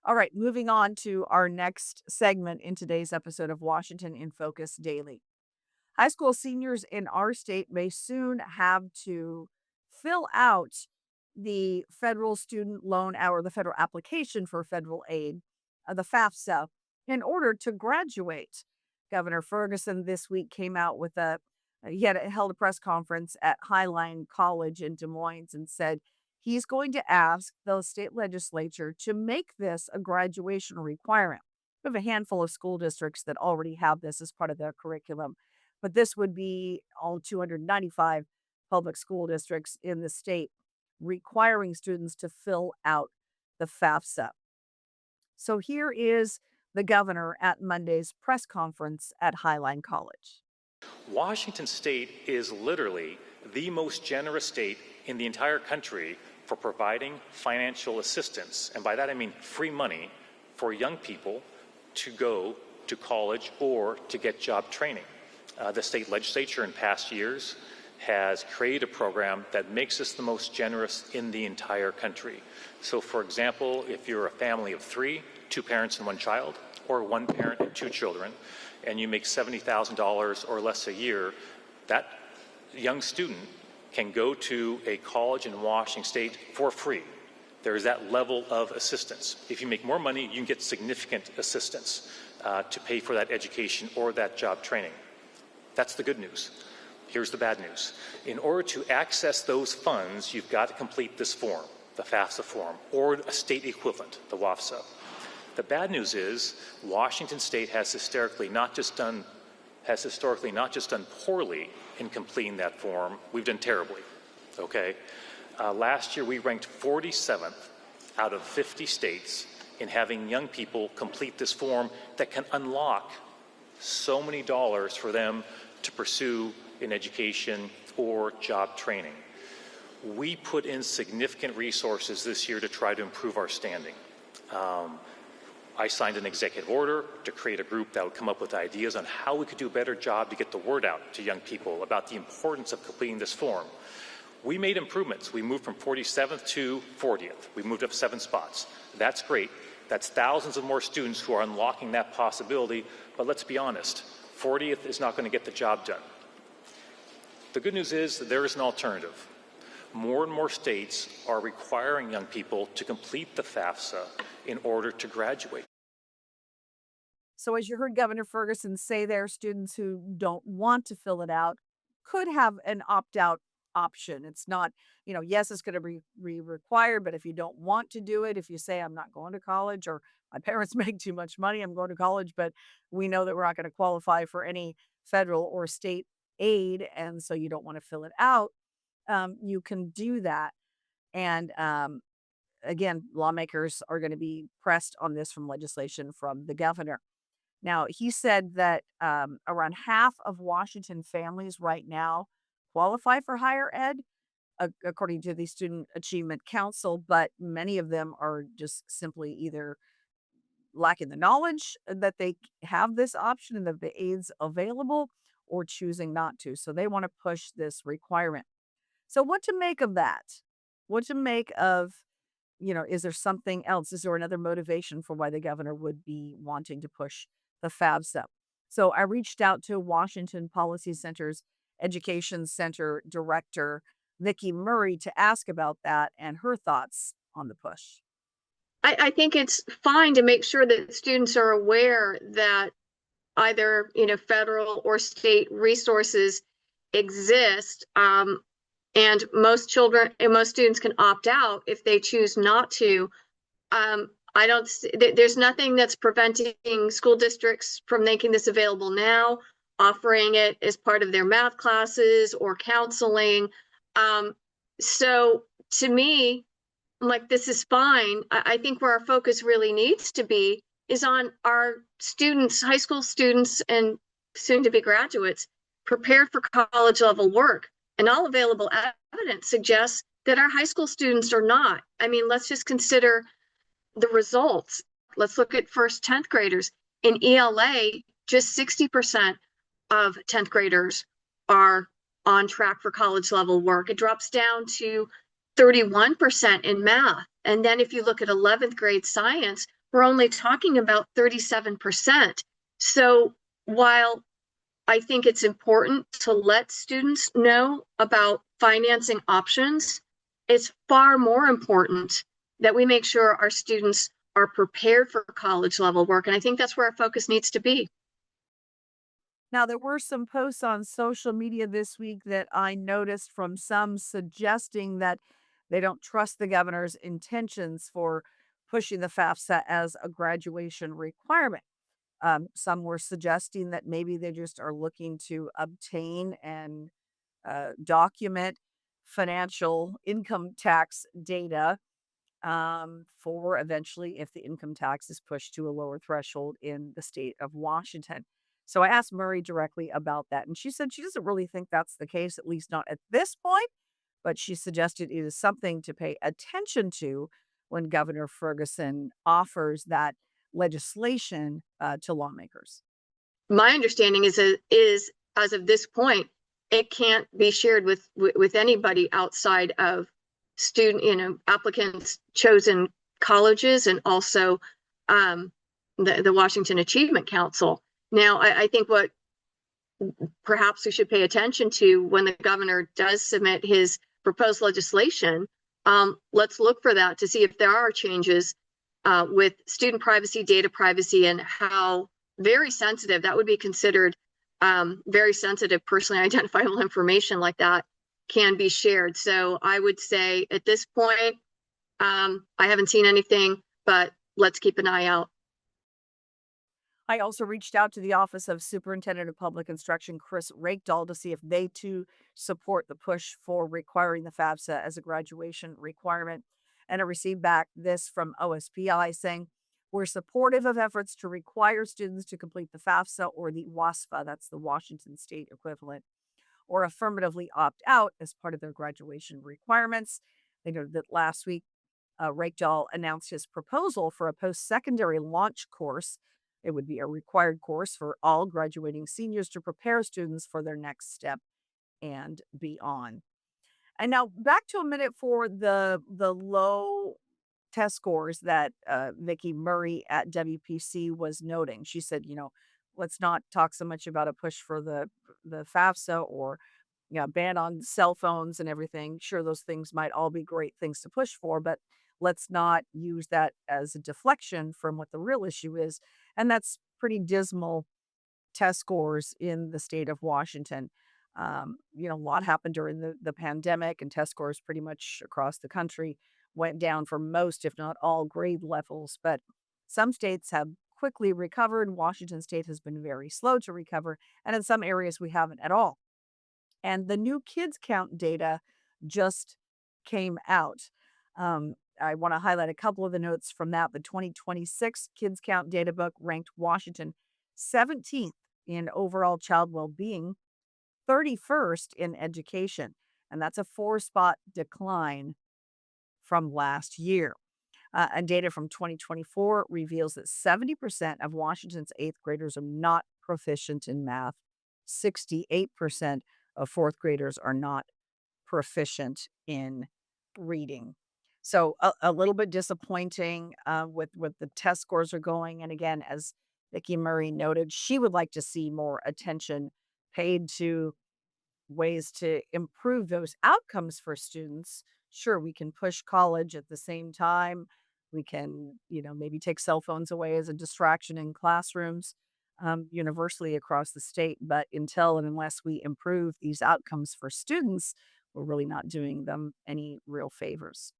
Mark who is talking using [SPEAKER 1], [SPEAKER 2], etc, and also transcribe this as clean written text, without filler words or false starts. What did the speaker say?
[SPEAKER 1] All right, moving on to our next segment in today's episode of Washington in Focus Daily. High school seniors in our state may soon have to fill out the federal student loan or the federal application for federal aid, the FAFSA, in order to graduate. Governor Ferguson this week came out with he had held a press conference at Highline College in Des Moines and said he's going to ask the state legislature to make this a graduation requirement. We have a handful of school districts that already have this as part of their curriculum, but this would be all 295 public school districts in the state requiring students to fill out the FAFSA. So here is the governor at Monday's press conference at Highline College.
[SPEAKER 2] Washington State is literally the most generous state in the entire country for providing financial assistance. And by that I mean free money for young people to go to college or to get job training. The state legislature in past years has created a program that makes us the most generous in the entire country. So for example, if you're a family of three, two parents and one child, or one parent and two children, and you make $70,000 or less a year, that young student can go to a college in Washington State for free. There is that level of assistance. If you make more money, you can get significant assistance to pay for that education or that job training. That's the good news. Here's the bad news. In order to access those funds, you've got to complete this form, the FAFSA form, or a state equivalent, the WAFSA. The bad news is Washington State has historically not just done poorly in completing that form, we've done terribly, okay? Last year we ranked 47th out of 50 states in having young people complete this form that can unlock so many dollars for them to pursue in education or job training. We put in significant resources this year to try to improve our standing. I signed an executive order to create a group that would come up with ideas on how we could do a better job to get the word out to young people about the importance of completing this form. We made improvements. We moved from 47th to 40th. We moved up 7 spots. That's great. That's thousands of more students who are unlocking that possibility, but let's be honest, 40th is not going to get the job done. The good news is that there is an alternative. More and more states are requiring young people to complete the FAFSA in order to graduate.
[SPEAKER 1] So as you heard Governor Ferguson say there, students who don't want to fill it out could have an opt-out option. It's not, yes, it's going to be required, but if you don't want to do it, if you say, I'm not going to college, or my parents make too much money, I'm going to college, but we know that we're not going to qualify for any federal or state aid, and so you don't want to fill it out, you can do that. And again, lawmakers are going to be pressed on this from legislation from the governor. Now, he said that around half of Washington families right now qualify for higher ed, according to the Student Achievement Council, but many of them are just simply either lacking the knowledge that they have this option and that the aid's available, or choosing not to. So they want to push this requirement. So what to make of that? What to make of, is there something else? Is there another motivation for why the governor would be wanting to push the FAFSA? So I reached out to Washington Policy Center's Education Center Director, Vicki Murray, to ask about that and her thoughts on the push.
[SPEAKER 3] I think it's fine to make sure that students are aware that either, federal or state resources exist. And most students can opt out if they choose not to. There's nothing that's preventing school districts from making this available now, offering it as part of their math classes or counseling. So to me, like, this is fine. I think where our focus really needs to be is on our students, high school students and soon to be graduates, prepared for college level work. And all available evidence suggests that our high school students are not. I mean, let's just consider the results. Let's look at first 10th graders. In ELA, just 60% of 10th graders are on track for college level work. It drops down to 31% in math. And then if you look at 11th grade science, we're only talking about 37%. So while I think it's important to let students know about financing options, it's far more important that we make sure our students are prepared for college level work. And I think that's where our focus needs to be.
[SPEAKER 1] Now, there were some posts on social media this week that I noticed from some suggesting that they don't trust the governor's intentions for pushing the FAFSA as a graduation requirement. Some were suggesting that maybe they just are looking to obtain and document financial income tax data for eventually if the income tax is pushed to a lower threshold in the state of Washington. So I asked Murray directly about that, and she said she doesn't really think that's the case, at least not at this point, but she suggested it is something to pay attention to when Governor Ferguson offers that legislation to lawmakers.
[SPEAKER 3] My understanding is as of this point, it can't be shared with anybody outside of student, applicants chosen colleges and also the Washington Achievement Council. Now, I think what perhaps we should pay attention to when the governor does submit his proposed legislation, let's look for that to see if there are changes with student privacy, data privacy, and how very sensitive that would be considered. Very sensitive, personally identifiable information like that can be shared. So I would say at this point, I haven't seen anything, but let's keep an eye out.
[SPEAKER 1] I also reached out to the Office of Superintendent of Public Instruction, Chris Rakedahl, to see if they too support the push for requiring the FAFSA as a graduation requirement. And I received back this from OSPI saying, we're supportive of efforts to require students to complete the FAFSA or the WASFA, that's the Washington State equivalent, or affirmatively opt out as part of their graduation requirements. They noted that last week Rakedahl announced his proposal for a post secondary launch course. It would be a required course for all graduating seniors to prepare students for their next step and beyond. And now back to a minute for the low test scores that Vicki Murray at WPC was noting. She said, let's not talk so much about a push for the FAFSA or ban on cell phones and everything. Sure, those things might all be great things to push for, but let's not use that as a deflection from what the real issue is. And that's pretty dismal test scores in the state of Washington. A lot happened during the pandemic, and test scores pretty much across the country went down for most, if not all, grade levels. But some states have quickly recovered. Washington state has been very slow to recover. And in some areas, we haven't at all. And the new kids count data just came out. I want to highlight a couple of the notes from that. The 2026 Kids Count Data Book ranked Washington 17th in overall child well being, 31st in education. And that's a 4 spot decline from last year. And data from 2024 reveals that 70% of Washington's eighth graders are not proficient in math. 68% of fourth graders are not proficient in reading. So a little bit disappointing with the test scores are going. And again, as Vicki Murray noted, she would like to see more attention paid to ways to improve those outcomes for students. Sure, we can push college at the same time. We can, maybe take cell phones away as a distraction in classrooms universally across the state. But until and unless we improve these outcomes for students, we're really not doing them any real favors.